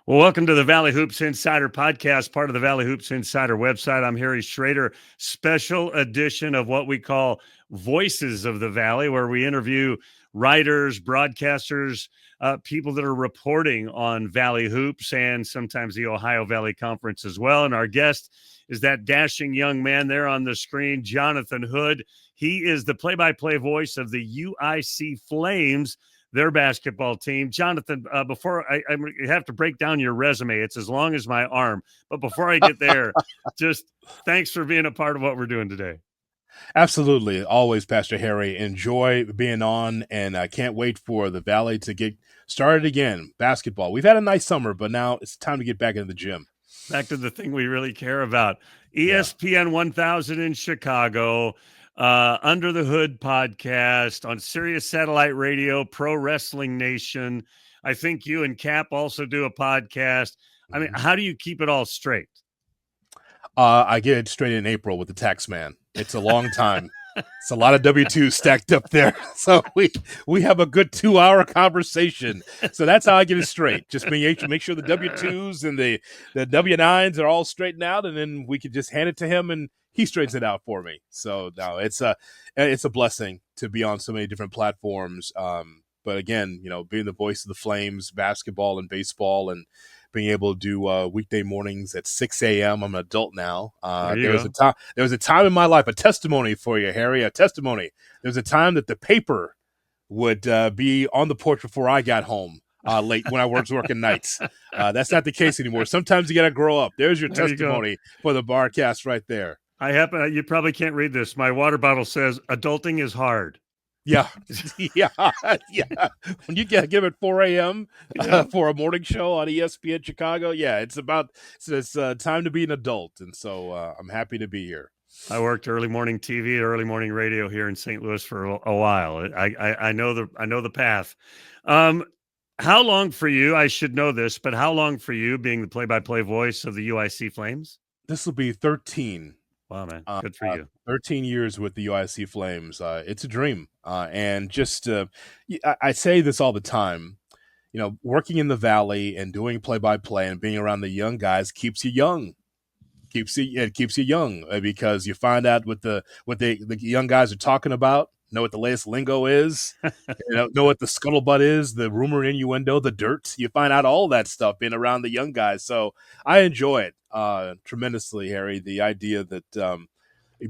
Well, welcome to the Valley Hoops Insider podcast, part of the Valley Hoops Insider website. I'm Harry Schroeder, special edition of what we call Voices of the Valley, where we interview writers, broadcasters, people that are reporting on Valley Hoops and sometimes the Ohio Valley Conference as well. And our guest is that dashing young man there on the screen, Jonathan Hood. He is the play-by-play voice of the UIC Flames, their basketball team. Jonathan, before I have to break down your resume, it's as long as my arm. But before I get there, just thanks for being a part of what we're doing today. Absolutely. Always, Pastor Harry. Enjoy being on, and I can't wait for the Valley to get started again. Basketball. We've had a nice summer, but now it's time to get back into the gym. Back to the thing we really care about. ESPN Yeah. 1000 in Chicago. Under the Hood podcast on Sirius Satellite Radio, Pro Wrestling Nation. I think you and Cap also do a podcast. I mean, how do you keep it all straight? I get it straight in April with the tax man. It's a long time. It's a lot of W-2s stacked up there. So we have a good 2-hour conversation. So that's how I get it straight. Just make sure the W-2s and the W-9s are all straightened out, and then we can just hand it to him and he straightens it out for me. So no, it's a blessing to be on so many different platforms. But again, being the voice of the Flames, basketball and baseball, and being able to do weekday mornings at 6 a.m. I'm an adult now. There was a time in my life, a testimony for you, Harry, a testimony. There was a time that the paper would be on the porch before I got home late when I was working nights. That's not the case anymore. Sometimes you got to grow up. There's your testimony for the barcast right there. You probably can't read this. My water bottle says adulting is hard. Yeah. Yeah. When you get at 4 a.m. For a morning show on ESPN Chicago, it's time to be an adult. And so I'm happy to be here. I worked early morning TV, early morning radio here in St. Louis for a while. I know the path. How long for you? I should know this, but how long for you being the play-by-play voice of the UIC Flames? This will be 13. Wow, man. Good for you. 13 years with the UIC Flames. It's a dream. And just, I say this all the time, working in the Valley and doing play-by-play and being around the young guys keeps you young. It keeps you young because you find out what the young guys are talking about, know what the latest lingo is, know what the scuttlebutt is, the rumor, innuendo, the dirt. You find out all that stuff being around the young guys. So I enjoy it tremendously, Harry. The idea that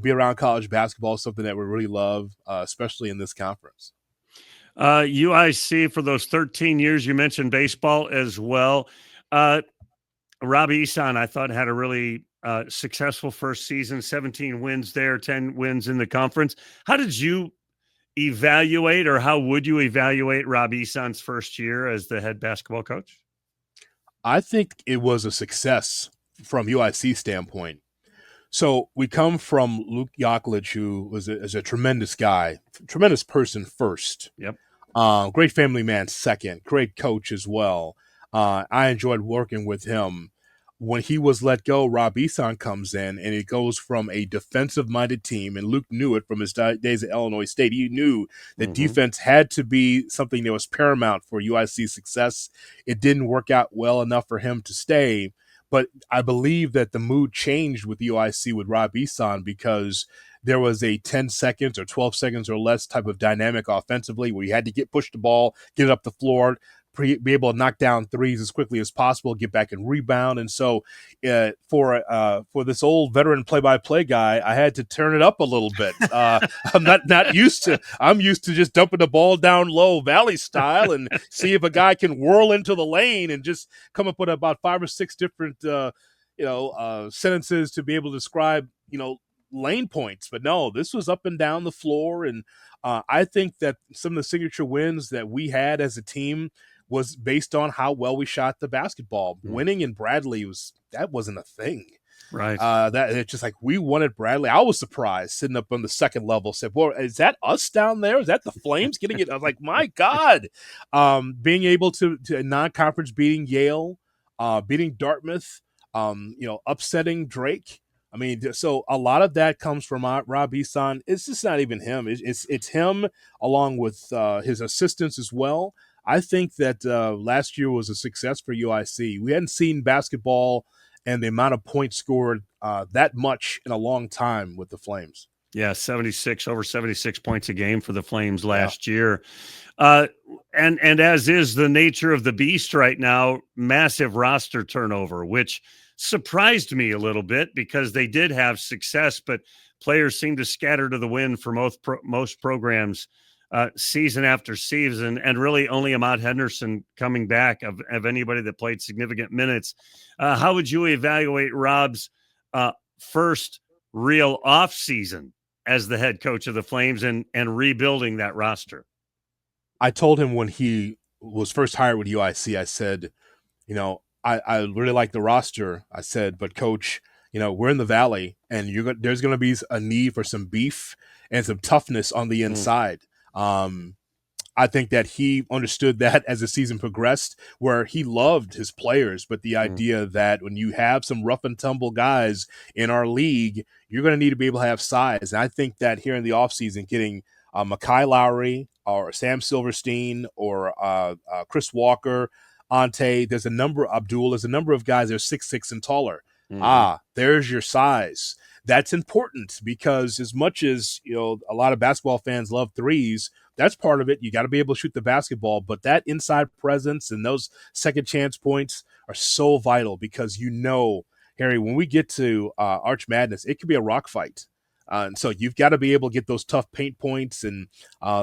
be around college basketball is something that we really love, especially in this conference. UIC for those 13 years, you mentioned baseball as well. Rob Eson, I thought, had a really successful first season, 17 wins there, 10 wins in the conference. How did you evaluate, or how would you evaluate Rob Eson's first year as the head basketball coach? I think it was a success from UIC standpoint. So we come from Luke Yaklich, who is a tremendous guy, tremendous person first. Yep. Great family man second, great coach as well. I enjoyed working with him. When he was let go, Rob Eson comes in, and it goes from a defensive-minded team, and Luke knew it from his days at Illinois State. He knew that defense had to be something that was paramount for UIC's success. It didn't work out well enough for him to stay, but I believe that the mood changed with UIC with Rob Eson because there was a 10 seconds or 12 seconds or less type of dynamic offensively where you had to push the ball, get it up the floor, be able to knock down threes as quickly as possible, get back and rebound. And so for this old veteran play-by-play guy, I had to turn it up a little bit. I'm not used to – I'm used to just dumping the ball down low, Valley style, and see if a guy can whirl into the lane and just come up with about 5 or 6 different sentences to be able to describe, lane points. But no, this was up and down the floor. And I think that some of the signature wins that we had as a team was based on how well we shot the basketball. Winning in Bradley wasn't a thing. Right. That it's just like we won at Bradley. I was surprised sitting up on the second level. Said, "Well, is that us down there? Is that the Flames getting it?" I was like, "My God!" Being able to non-conference beating Yale, beating Dartmouth, upsetting Drake. I mean, so a lot of that comes from Rob Eson. It's just not even him. It's him along with his assistants as well. I think that last year was a success for UIC. We hadn't seen basketball and the amount of points scored that much in a long time with the Flames. Yeah, 76, over 76 points a game for the Flames Yeah. last year. Uh, and as is the nature of the beast right now, massive roster turnover, which surprised me a little bit because they did have success, but players seem to scatter to the wind for most programs season after season, and really only Ahmad Henderson coming back of anybody that played significant minutes. How would you evaluate Rob's first real off season as the head coach of the Flames and rebuilding that roster? I told him when he was first hired with UIC, I said, I really like the roster. I said, but coach, we're in the Valley and there's going to be a need for some beef and some toughness on the inside. I think that he understood that as the season progressed, where he loved his players, but the idea that when you have some rough and tumble guys in our league, you're going to need to be able to have size. And I think that here in the offseason, getting Makai Lowry or Sam Silverstein or Chris Walker, Ante, there's a number of guys that are 6'6" and taller. There's your size. That's important because as much as, a lot of basketball fans love threes, that's part of it. You got to be able to shoot the basketball, but that inside presence and those second chance points are so vital because Harry, when we get to Arch Madness, it could be a rock fight. And so you've got to be able to get those tough paint points and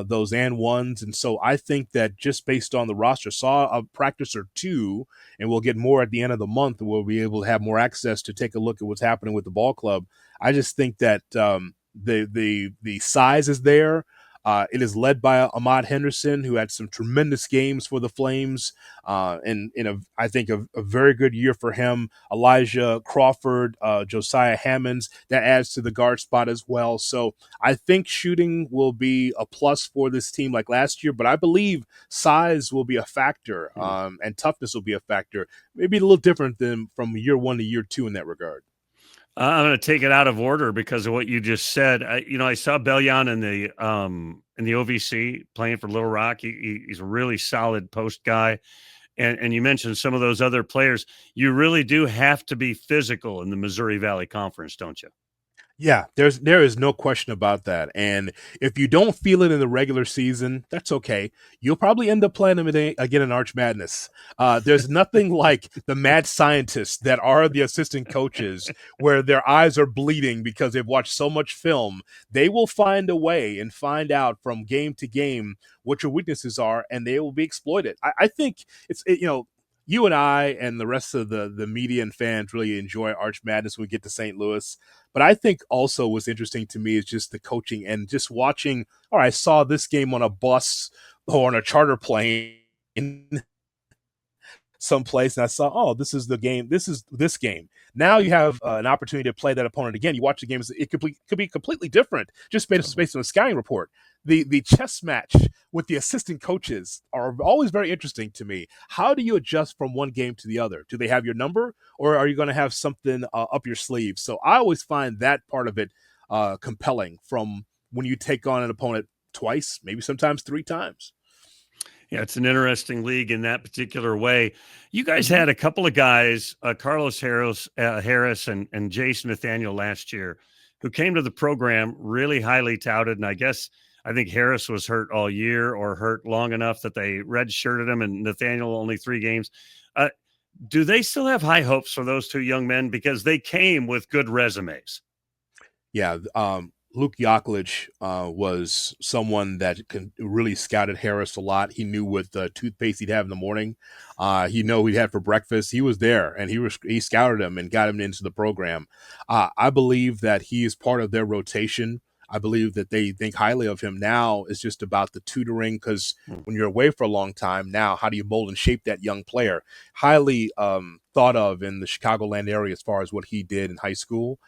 those and ones. And so I think that just based on the roster, saw a practice or two, and we'll get more at the end of the month. We'll be able to have more access to take a look at what's happening with the ball club. I just think that the size is there. It is led by Ahmad Henderson, who had some tremendous games for the Flames, and I think a very good year for him. Elijah Crawford, Josiah Hammonds, that adds to the guard spot as well. So I think shooting will be a plus for this team like last year, but I believe size will be a factor, and toughness will be a factor. Maybe a little different than from year one to year two in that regard. I'm going to take it out of order because of what you just said. I saw Bellion in the OVC playing for Little Rock. He's a really solid post guy. And you mentioned some of those other players. You really do have to be physical in the Missouri Valley Conference, don't you? Yeah, there is no question about that. And if you don't feel it in the regular season, that's okay. You'll probably end up playing them again in Arch Madness. There's nothing like the mad scientists that are the assistant coaches where their eyes are bleeding because they've watched so much film. They will find a way and find out from game to game what your weaknesses are, and they will be exploited. I think you and I and the rest of the media and fans really enjoy Arch Madness when we get to St. Louis. But I think also what's interesting to me is just the coaching and just watching, I saw this game on a bus or on a charter plane someplace, and I saw, this is the game. This is this game. Now you have an opportunity to play that opponent again. You watch the games; it could be completely different just based on a scouting report. The chess match with the assistant coaches are always very interesting to me. How do you adjust from one game to the other? Do they have your number, or are you going to have something up your sleeve? So I always find that part of it compelling from when you take on an opponent twice, maybe sometimes three times. Yeah, it's an interesting league in that particular way. You guys had a couple of guys, Carlos Harris and Jason Nathaniel last year, who came to the program really highly touted. And I think Harris was hurt all year or hurt long enough that they redshirted him, and Nathaniel only 3 games. Do they still have high hopes for those 2 young men because they came with good resumes? Yeah, Luke Yaklich was someone that really scouted Harris a lot. He knew what toothpaste he'd have in the morning. He knew what he'd had for breakfast. He was there, and he scouted him and got him into the program. I believe that he is part of their rotation. I believe that they think highly of him. Now it's just about the tutoring, because when you're away for a long time, now how do you mold and shape that young player? Highly thought of in the Chicagoland area as far as what he did in high school.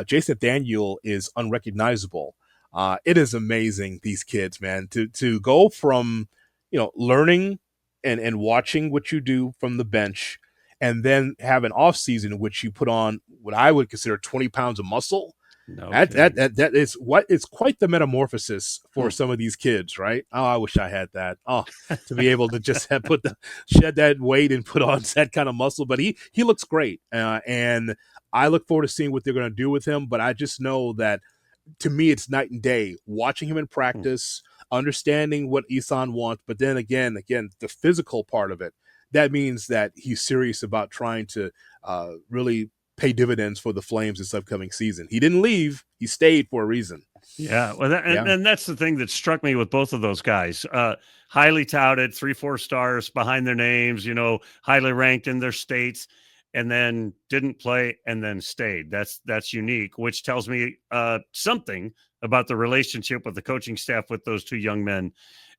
Jason Daniel is unrecognizable. It is amazing, these kids, man, to go from learning and watching what you do from the bench, and then have an off season in which you put on what I would consider 20 pounds of muscle. No That that kidding. that, that is what it's quite the metamorphosis Hmm. for some of these kids, right? Oh, I wish I had that. Oh, to be able to just have shed that weight and put on that kind of muscle. But he looks great, and I look forward to seeing what they're going to do with him. But I just know that to me, it's night and day. Watching him in Hmm. practice, understanding what Isan wants, but then again, the physical part of it. That means that he's serious about trying to really pay dividends for the Flames this upcoming season. He didn't leave; he stayed for a reason. Yeah, well, Yeah. and that's the thing that struck me with both of those guys. Highly touted, 3, 4 stars behind their names, highly ranked in their states, and then didn't play and then stayed. That's unique, which tells me something about the relationship with the coaching staff with those two young men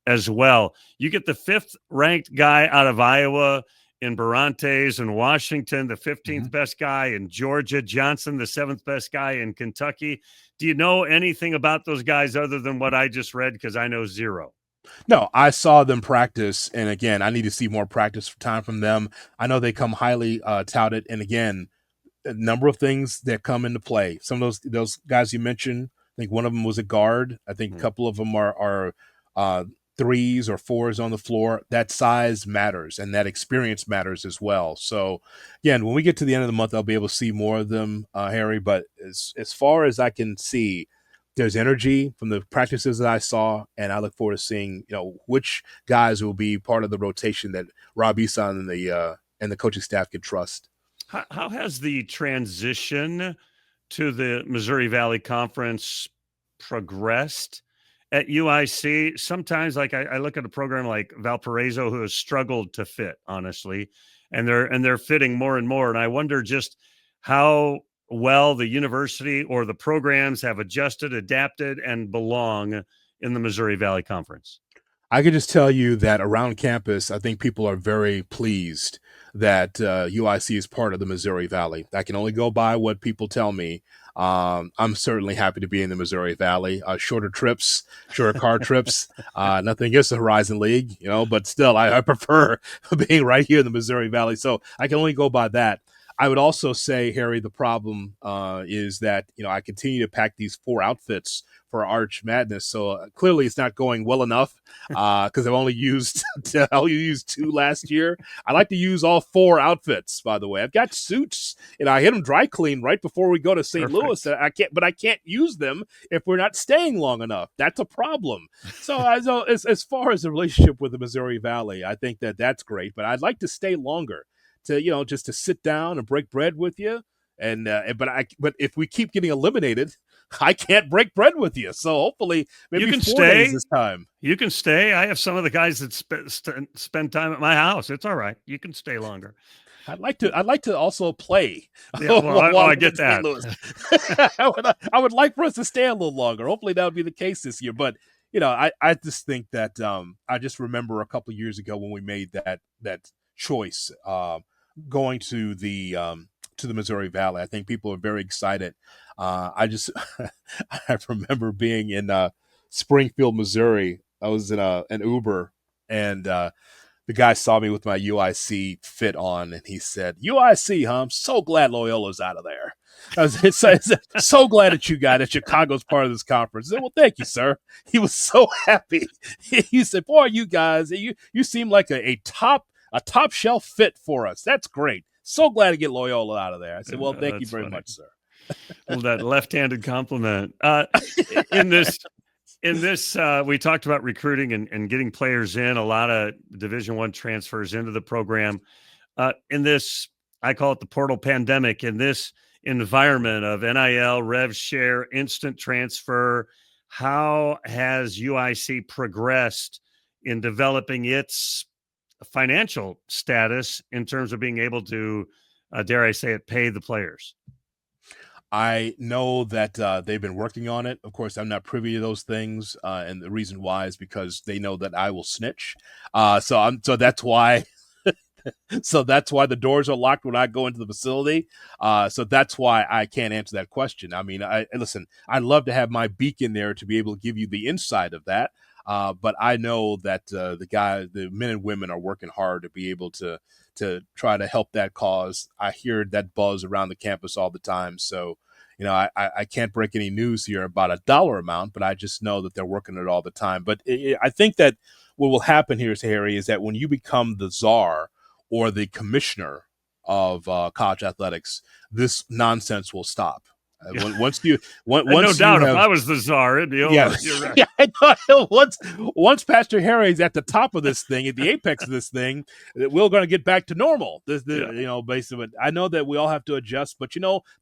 as well. You get the fifth ranked guy out of Iowa in Barantes in Washington, the 15th Mhm. best guy in Georgia, Johnson, the seventh best guy in Kentucky. Do you know anything about those guys other than what I just read? Because I know zero. No, I saw them practice, and again, I need to see more practice time from them. I know they come highly touted, and again, a number of things that come into play. Some of those guys you mentioned, I think one of them was a guard. I think a Hmm. couple of them are uh, threes or fours on the floor. That size matters, and that experience matters as well. So, again, when we get to the end of the month, I'll be able to see more of them, Harry. But as far as I can see, there's energy from the practices that I saw, and I look forward to seeing which guys will be part of the rotation that Rob Eson and the coaching staff can trust. How has the transition to the Missouri Valley Conference progressed at UIC? Sometimes, like I look at a program like Valparaiso, who has struggled to fit, honestly, and they're fitting more and more. And I wonder just how well the university or the programs have adjusted, adapted, and belong in the Missouri Valley Conference. I could just tell you that around campus, I think people are very pleased that UIC is part of the Missouri Valley. I can only go by what people tell me. I'm certainly happy to be in the Missouri Valley. Shorter trips, shorter car trips. Nothing against the Horizon League, but still, I prefer being right here in the Missouri Valley. So I can only go by that. I would also say, Harry, the problem is that I continue to pack these 4 outfits for Arch Madness. So clearly, it's not going well enough because I've only used I only used 2 last year. I like to use all 4 outfits. By the way, I've got suits and I hit them dry clean right before we go to St. Louis. Perfect. I can't use them if we're not staying long enough. That's a problem. So as far as the relationship with the Missouri Valley, I think that's great. But I'd like to stay longer to just to sit down and break bread with you. But if we keep getting eliminated, I can't break bread with you. So hopefully, You maybe can 4 days stay. this time. You can stay. I have some of the guys that spend time at my house. It's all right. You can stay longer. I'd like to also play Yeah. Well, while I I'm in get St. that. Louis. I would like for us to stay a little longer. Hopefully that would be the case this year. But I just think that I just remember a couple of years ago when we made that choice, going to the Missouri Valley. I think people are very excited. I just I remember being in Springfield, Missouri. I was in an Uber, and the guy saw me with my UIC fit on, and he said, "UIC, huh? I'm so glad Loyola's out of there. It's so glad that you got it. Chicago's part of this conference." I said, "Well, thank you, sir." He was so happy. He said, "Boy, you guys, you seem like a top shelf fit for us. That's great. So glad to get Loyola out of there." I said, "Well, thank you That's very funny. much, sir." Well, that left-handed compliment. In this, we talked about recruiting and getting players in. A lot of Division I transfers into the program. In this, I call it the portal pandemic. In this environment of NIL, rev share, instant transfer, how has UIC progressed in developing its financial status in terms of being able to, dare I say it, pay the players? I know that they've been working on it. Of course, I'm not privy to those things, and the reason why is because they know that I will snitch. So that's why. So that's why the doors are locked when I go into the facility. So that's why I can't answer that question. I mean, listen. I'd love to have my beak in there to be able to give you the insight of that. But I know that the men and women are working hard to be able to try to help that cause. I hear that buzz around the campus all the time. So I can't break any news here about a dollar amount, but I just know that they're working it all the time. But I think that what will happen here, Harry, is that when you become the czar or the commissioner of college athletics, this nonsense will stop. Once you no once you doubt, if have I was the czar, it'd be over. Yes. You're right. Yeah, I know. Once Pastor Harry's at the top of this thing, at the apex of this thing, we're going to get back to normal. Yeah. Basically, I know that we all have to adjust, but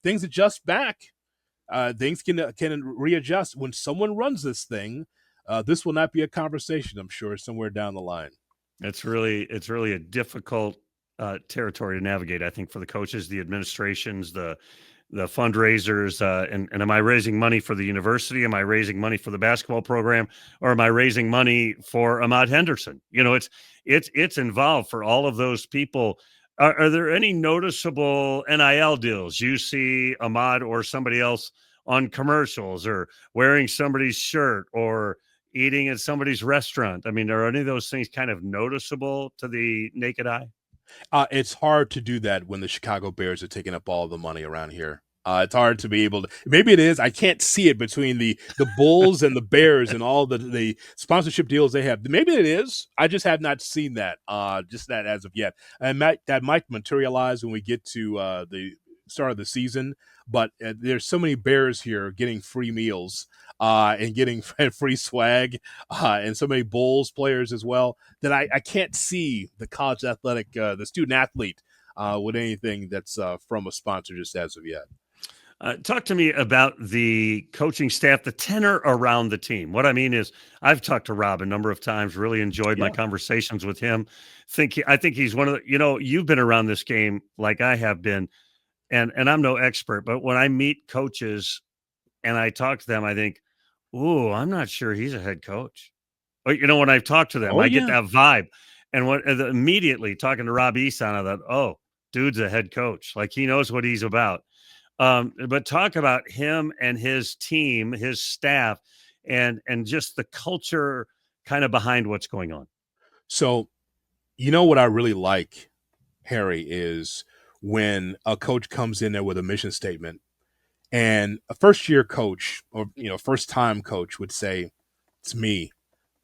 things adjust back. Things can readjust when someone runs this thing. This will not be a conversation, I'm sure, somewhere down the line. It's really a difficult territory to navigate. I think for the coaches, the administrations, the fundraisers, and am I raising money for the university? Am I raising money for the basketball program, or am I raising money for Ahmad Henderson? It's involved for all of those people. Are there any noticeable NIL deals you see Ahmad or somebody else on commercials, or wearing somebody's shirt, or eating at somebody's restaurant? I mean, are any of those things kind of noticeable to the naked eye? It's hard to do that when the Chicago Bears are taking up all the money around here. It's hard to be able to. Maybe it is. I can't see it between the Bulls and the Bears and all the sponsorship deals they have. Maybe it is. I just have not seen that. Just that as of yet. And that might materialize when we get to the start of the season. But there's so many Bears here getting free meals and getting free swag, and so many Bulls players as well, that I can't see the college athletic, the student athlete, with anything that's from a sponsor just as of yet. Talk to me about the coaching staff, the tenor around the team. What I mean is, I've talked to Rob a number of times, really enjoyed my conversations with him. I think he's one of the, you've been around this game like I have been, and I'm no expert, but when I meet coaches and I talk to them, I think, ooh, I'm not sure he's a head coach. But, when I've talked to them, I get that vibe. And immediately talking to Rob Eason, I thought, oh, dude's a head coach. Like, he knows what he's about. But talk about him and his team, his staff, and just the culture kind of behind what's going on. So, what I really like, Harry, is when a coach comes in there with a mission statement, and a first-year coach or first-time coach would say, "It's me.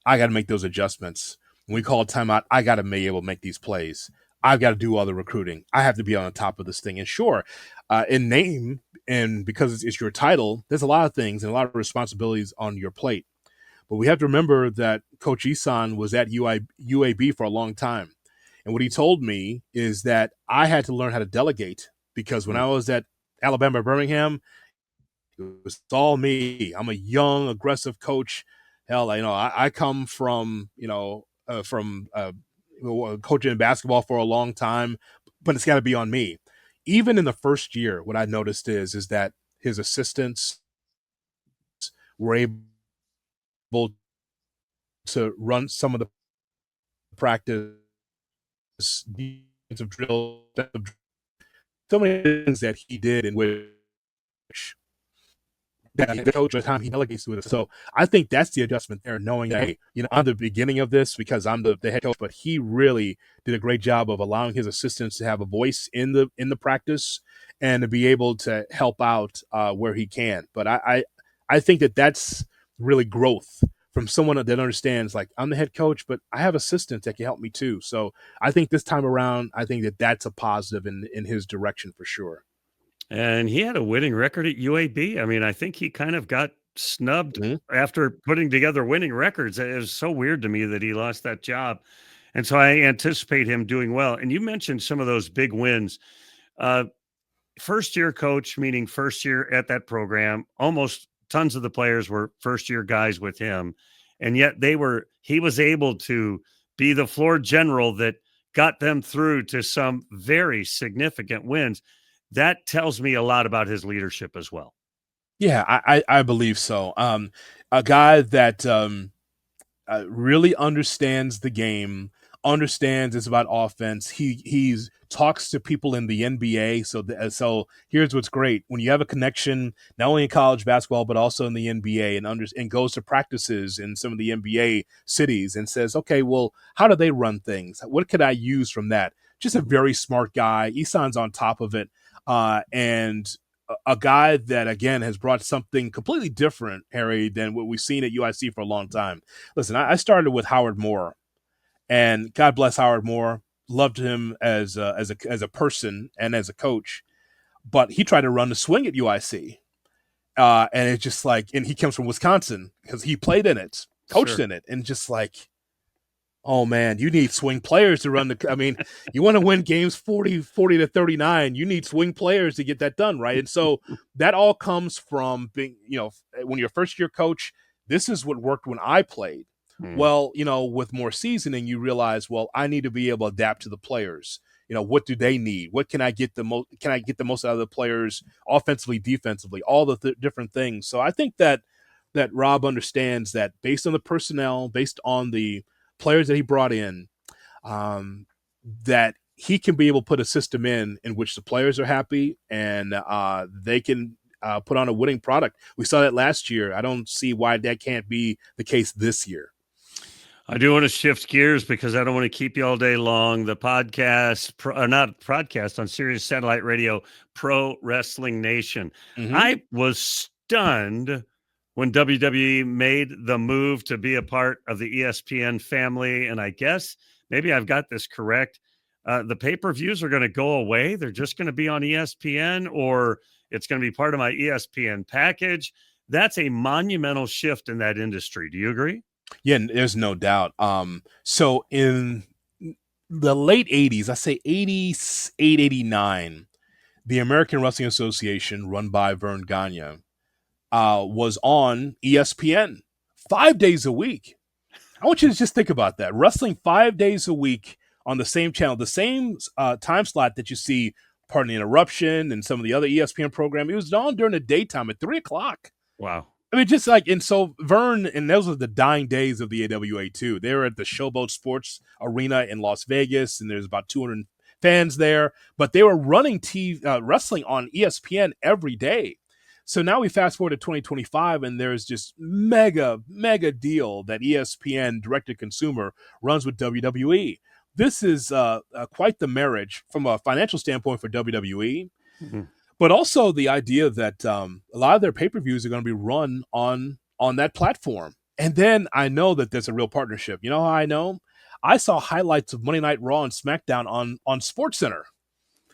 I got to make those adjustments. When we call a timeout, I got to be able to make these plays. I've got to do all the recruiting. I have to be on the top of this thing." And sure, in name and because it's your title, there's a lot of things and a lot of responsibilities on your plate. But we have to remember that Coach Eason was at UAB for a long time. And what he told me is that I had to learn how to delegate, because when I was at Alabama Birmingham, it was all me. I'm a young, aggressive coach. Hell, I come from coaching in basketball for a long time, but it's got to be on me. Even in the first year, what I noticed is that his assistants were able to run some of the practice defensive drills, so many things that he did in which that the coach at the time he delegates with us. So I think that's the adjustment there, knowing that, hey, I'm the beginning of this because I'm the head coach, but he really did a great job of allowing his assistants to have a voice in the practice and to be able to help out where he can. But I think that's really growth from someone that understands, like, I'm the head coach, but I have assistants that can help me too. So I think this time around, I think that's a positive in his direction for sure. And he had a winning record at UAB. I mean, I think he kind of got snubbed after putting together winning records. It was so weird to me that he lost that job. And so I anticipate him doing well. And you mentioned some of those big wins. First year coach, meaning first year at that program, almost tons of the players were first year guys with him. And yet he was able to be the floor general that got them through to some very significant wins. That tells me a lot about his leadership as well. Yeah, I believe so. A guy that really understands the game, understands it's about offense. He's talks to people in the NBA. So here's what's great: when you have a connection, not only in college basketball but also in the NBA, and goes to practices in some of the NBA cities and says, okay, well, how do they run things? What could I use from that? Just a very smart guy. Eson's on top of it. And a guy that, again, has brought something completely different, Harry, than what we've seen at UIC for a long time. Listen, I started with Howard Moore, and God bless Howard Moore. Loved him as a person and as a coach, but he tried to run the swing at UIC, and it's just like, and he comes from Wisconsin because he played in it, coached Sure. in it, and just like, oh man, you need swing players to run the. I mean, you want to win games 40 to 39. You need swing players to get that done, right? And so that all comes from being, when you're a first year coach. This is what worked when I played. Mm. Well, with more seasoning, you realize, well, I need to be able to adapt to the players. What do they need? What can I get the most? Can I get the most out of the players, offensively, defensively, all the different things? So I think that Rob understands that based on the personnel, based on the players that he brought in, that he can be able to put a system in which the players are happy and they can put on a winning product. We saw that last year. I don't see why that can't be the case this year. I do want to shift gears because I don't want to keep you all day long. The podcast, not podcast, on Sirius Satellite Radio, Pro Wrestling Nation. Mm-hmm. I was stunned when WWE made the move to be a part of the ESPN family. And I guess maybe I've got this correct. The pay-per-views are going to go away. They're just going to be on ESPN, or it's going to be part of my ESPN package. That's a monumental shift in that industry. Do you agree? Yeah, there's no doubt. So in the late 80s, I say 88, 89, the American Wrestling Association, run by Vern Gagne, was on ESPN 5 days a week. I want you to just think about that. Wrestling 5 days a week on the same channel, the same time slot that you see, Pardon the Interruption and some of the other ESPN programming. It was on during the daytime at 3 o'clock. Wow. I mean, just like, and so Vern, and those are the dying days of the AWA too. They were at the Showboat Sports Arena in Las Vegas, and there's about 200 fans there, but they were running wrestling on ESPN every day. So now we fast forward to 2025, and there's just mega deal that ESPN direct to consumer runs with WWE. This is quite the marriage from a financial standpoint for WWE. Mm-hmm. But also the idea that a lot of their pay-per-views are going to be run on that platform. And then I know that there's a real partnership. You know how I know? I saw highlights of Monday Night Raw and SmackDown on SportsCenter.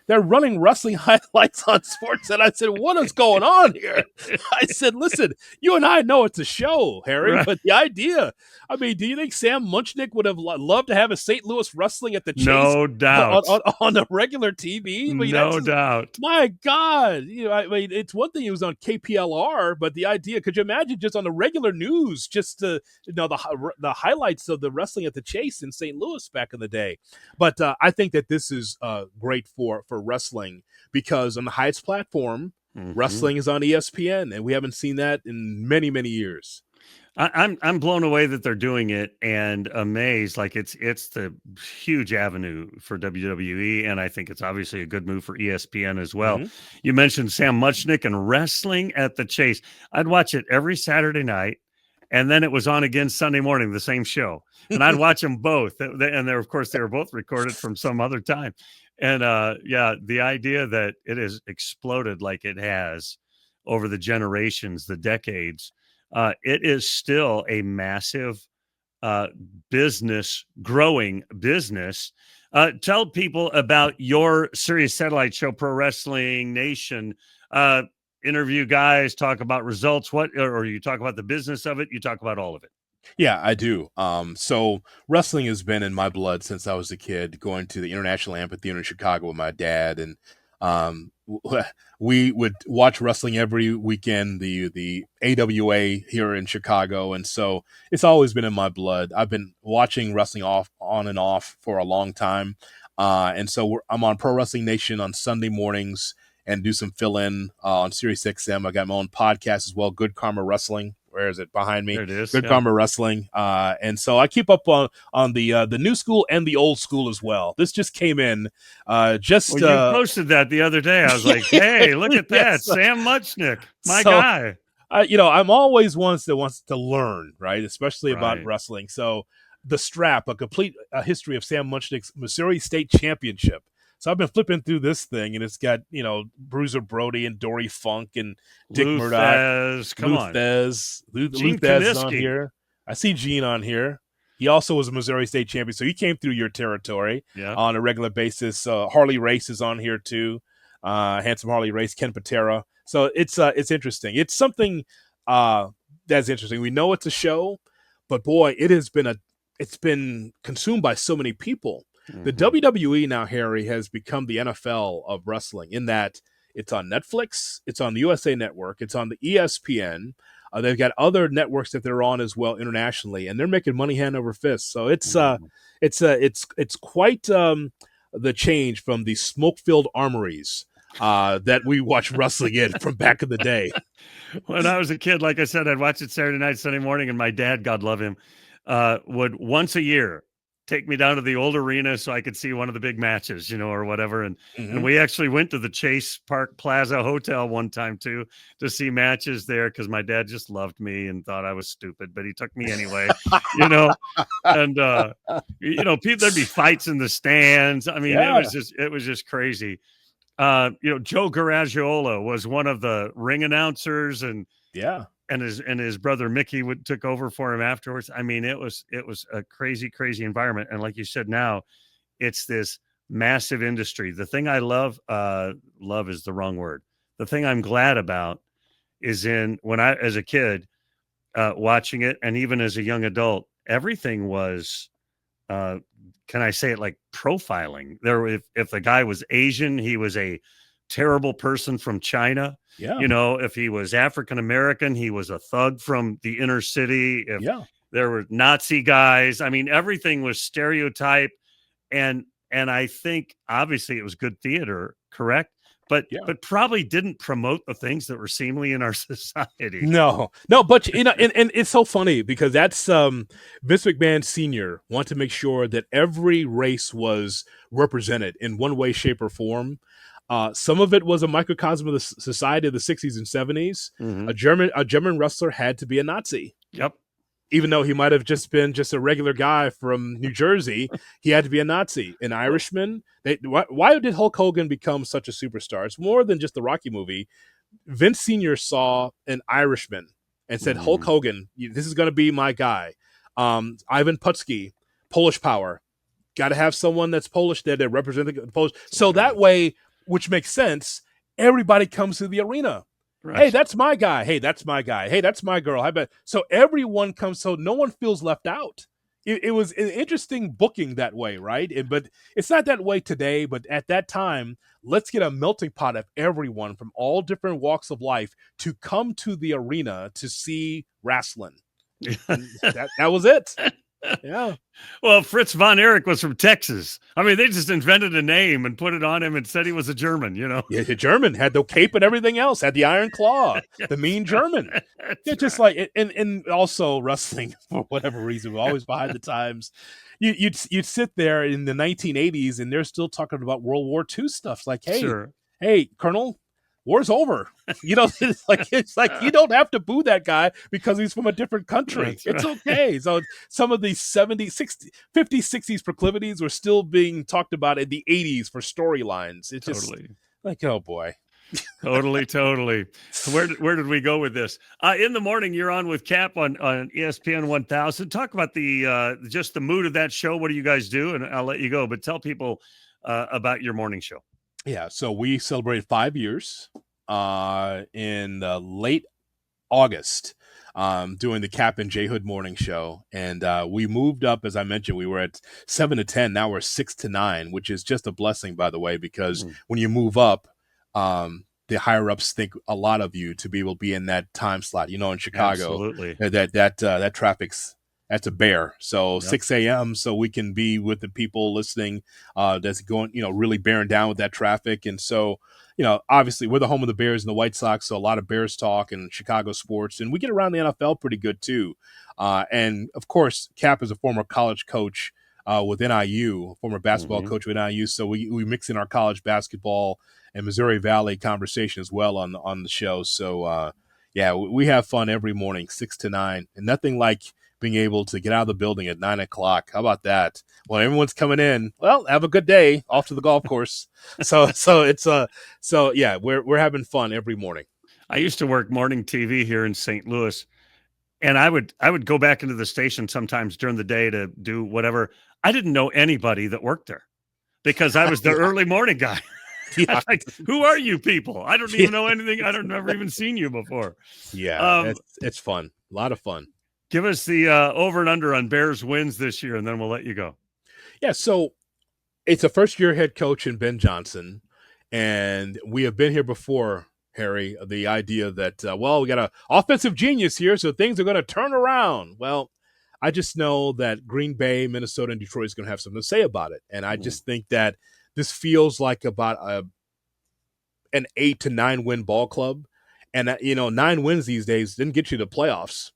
They're running wrestling highlights on SportsCenter. I said, what is going on here? I said, listen, you and I know it's a show, Harry, right. But the idea, I mean, do you think Sam Munchnick would have loved to have a St. Louis wrestling at the Chase? No doubt. On the regular TV? I mean, no doubt. My God. I mean, it's one thing it was on KPLR, but the idea, could you imagine just on the regular news, just the highlights of the wrestling at the Chase in St. Louis back in the day? But I think that this is great for wrestling, because on the highest platform, wrestling is on ESPN, and we haven't seen that in many years. I'm blown away that they're doing it, and amazed. Like it's the huge avenue for WWE, and I think it's obviously a good move for ESPN as well. Mm-hmm. You mentioned Sam Munchnick and wrestling at the Chase. I'd watch it every Saturday night, and then it was on again Sunday morning, the same show, and I'd watch them both. And they're, of course, they were both recorded from some other time. And the idea that it has exploded like it has over the generations, the decades, it is still a massive business, growing business. Tell people about your Sirius Satellite show, Pro Wrestling Nation. Interview guys, talk about results, or you talk about the business of it, you talk about all of it. Yeah, I do. So wrestling has been in my blood since I was a kid, going to the International Amphitheater in Chicago with my dad. And we would watch wrestling every weekend, the AWA here in Chicago. And so it's always been in my blood. I've been watching wrestling on and off for a long time. And so I'm on Pro Wrestling Nation on Sunday mornings and do some fill-in on Sirius XM. I got my own podcast as well, Good Karma Wrestling. Where is it? Behind me. There it is. Good Karma Wrestling. And so I keep up on the new school and the old school as well. This just came in. You posted that the other day. I was like, hey, look at that. Yes. Sam Munchnick, my guy. I'm always one that wants to learn, right? Especially about wrestling. So the strap, a complete history of Sam Munchnick's Missouri State Championship. So I've been flipping through this thing, and it's got, Bruiser Brody and Dory Funk and Dick Lou Murdoch, Thez, come Lou on. Thez. Lou Gene Thez is on Kaniski. here. I see Gene on here. He also was a Missouri State champion, so he came through your territory on a regular basis. Harley Race is on here too. Handsome Harley Race, Ken Patera. So it's interesting. It's something that's interesting. We know it's a show, but boy, it's been consumed by so many people. Mm-hmm. The WWE now, Harry, has become the NFL of wrestling in that it's on Netflix, it's on the USA Network, it's on the ESPN. They've got other networks that they're on as well internationally, and they're making money hand over fist. So it's quite the change from the smoke-filled armories that we watched wrestling in from back in the day. When I was a kid, like I said, I'd watch it Saturday night, Sunday morning, and my dad, God love him, would once a year take me down to the old arena so I could see one of the big matches, or whatever. And and we actually went to the Chase Park Plaza Hotel one time too to see matches there because my dad just loved me and thought I was stupid, but he took me anyway, And people, there'd be fights in the stands. I mean, it was just crazy. Joe Garagiola was one of the ring announcers, and his brother Mickey took over for him afterwards. I mean, it was a crazy, crazy environment. And like you said, now it's this massive industry. The thing I love is the wrong word. The thing I'm glad about is when I, as a kid, watching it, and even as a young adult, everything was, can I say it, like profiling. If the guy was Asian, he was a terrible person from China. Yeah. If he was African American, he was a thug from the inner city. If there were Nazi guys, I mean, everything was stereotype. And I think obviously it was good theater, correct? But probably didn't promote the things that were seemly in our society. No, but and it's so funny because that's Vince McMahon Sr. wanted to make sure that every race was represented in one way, shape, or form. Some of it was a microcosm of the society of the 60s and 70s. Mm-hmm. A German wrestler had to be a Nazi. Yep. Even though he might have just been a regular guy from New Jersey, he had to be a Nazi. An Irishman. Why did Hulk Hogan become such a superstar? It's more than just the Rocky movie. Vince Sr. saw an Irishman and said, Hulk Hogan, this is going to be my guy. Ivan Putski, Polish Power. Got to have someone that's Polish there to represent the Polish. So that way, which makes sense, everybody comes to the arena. Right. Hey, that's my guy. Hey, that's my guy. Hey, that's my girl. So everyone comes, so no one feels left out. It was an interesting booking that way, right? But it's not that way today. But at that time, let's get a melting pot of everyone from all different walks of life to come to the arena to see wrestling. that was it. Yeah. Well, Fritz von Erich was from Texas. I mean, they just invented a name and put it on him and said he was a German, Yeah, the German had the cape and everything else, had the iron claw, the mean German. Just like, and also wrestling, for whatever reason, we're always behind the times. You'd sit there in the 1980s and they're still talking about World War II stuff. Like, hey, Colonel, war's over. It's like you don't have to boo that guy because he's from a different country. It's okay. So some of the 50s, 60s proclivities were still being talked about in the 80s for storylines. It's just like, oh boy. Totally. Where did we go with this? In the morning, you're on with Cap on ESPN 1000. Talk about just the mood of that show. What do you guys do? And I'll let you go, but tell people about your morning show. Yeah, so we celebrated 5 years in late August doing the Cap and J Hood morning show. And we moved up, as I mentioned, we were at 7 to 10. Now we're 6 to 9, which is just a blessing, by the way, because when you move up, the higher-ups think a lot of you to be able to be in that time slot. In Chicago, absolutely. That traffic's that's a bear. So 6 a.m. so we can be with the people listening that's going, really bearing down with that traffic. And so, obviously we're the home of the Bears and the White Sox. So a lot of Bears talk and Chicago sports, and we get around the NFL pretty good too. And of course, Cap is a former college coach with NIU, former basketball coach with NIU. So we mix in our college basketball and Missouri Valley conversation as well on the show. So we have fun every morning, 6 to 9, and nothing like being able to get out of the building at 9 o'clock. How about that? When everyone's coming in, well, have a good day, off to the golf course. So yeah, we're having fun every morning. I used to work morning TV here in St. Louis, and I would go back into the station sometimes during the day to do whatever. I didn't know anybody that worked there because I was the early morning guy. Yeah. Like, who are you people? I don't even know anything. I don't never even seen you before. Yeah, it's fun. A lot of fun. Give us the over and under on Bears wins this year, and then we'll let you go. Yeah, so it's a first-year head coach in Ben Johnson, and we have been here before, Harry, the idea that, we got an offensive genius here, so things are going to turn around. Well, I just know that Green Bay, Minnesota, and Detroit is going to have something to say about it, and I just think that this feels like about an 8 to 9 win ball club, and 9 wins these days didn't get you to playoffs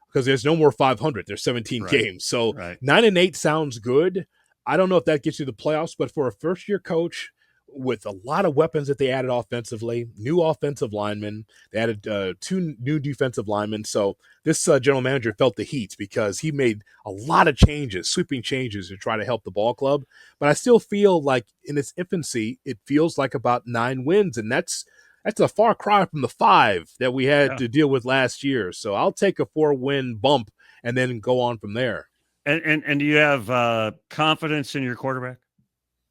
because there's no more 500. There's 17 games, so 9-8 sounds good. I don't know if that gets you the playoffs, but for a first-year coach with a lot of weapons that they added offensively, new offensive linemen, they added 2 new defensive linemen. So this general manager felt the heat because he made a lot of changes, sweeping changes to try to help the ball club. But I still feel like in its infancy, it feels like about 9 wins, and that's a far cry from the 5 that we had to deal with last year. So I'll take a 4-win bump and then go on from there. And do you have confidence in your quarterback?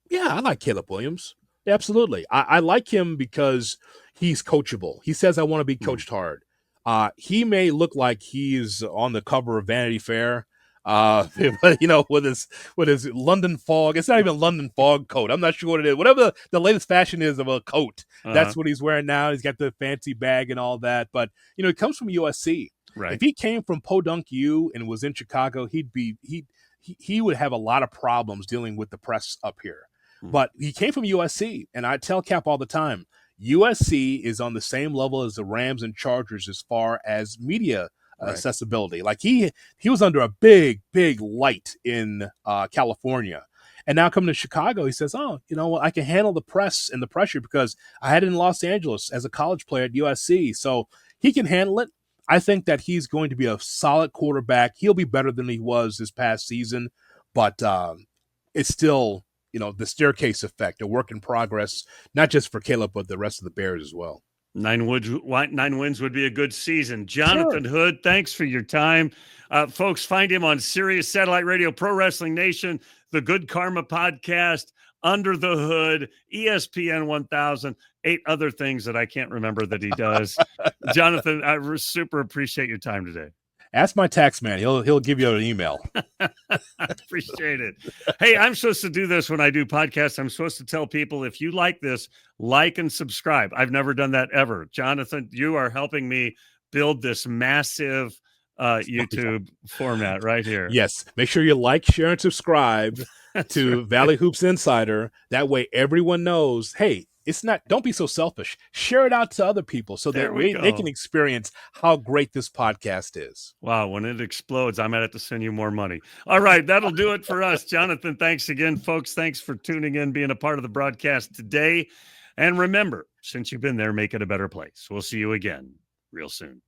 Yeah, I like Caleb Williams. Absolutely. I like him because he's coachable. He says, I want to be coached hard. He may look like he's on the cover of Vanity Fair, but, with his London fog. It's not even London fog coat. I'm not sure what it is. Whatever the latest fashion is of a coat, that's what he's wearing now. He's got the fancy bag and all that. But, he comes from USC. Right. If he came from Podunk U and was in Chicago, he would have a lot of problems dealing with the press up here. But he came from USC, and I tell Cap all the time, USC is on the same level as the Rams and Chargers as far as media accessibility. Like he was under a big, big light in California. And now coming to Chicago, he says, I can handle the press and the pressure because I had it in Los Angeles as a college player at USC. So he can handle it. I think that he's going to be a solid quarterback. He'll be better than he was this past season, but it's still – the staircase effect, a work in progress, not just for Caleb, but the rest of the Bears as well. 9 wins would be a good season. Jonathan Hood, thanks for your time. Folks, find him on Sirius Satellite Radio, Pro Wrestling Nation, the Good Karma Podcast, Under the Hood, ESPN 1000, 8 other things that I can't remember that he does. Jonathan, I super appreciate your time today. Ask my tax man. He'll give you an email. Appreciate it. Hey, I'm supposed to do this when I do podcasts. I'm supposed to tell people, if you like this, like and subscribe. I've never done that ever. Jonathan, you are helping me build this massive YouTube format right here. Yes. Make sure you like, share, and subscribe to Valley Hoops Insider. That way everyone knows, hey, don't be so selfish. Share it out to other people so that they can experience how great this podcast is. Wow. When it explodes, I might have to send you more money. All right. That'll do it for us. Jonathan, thanks again, folks. Thanks for tuning in, being a part of the broadcast today. And remember, since you've been there, make it a better place. We'll see you again real soon.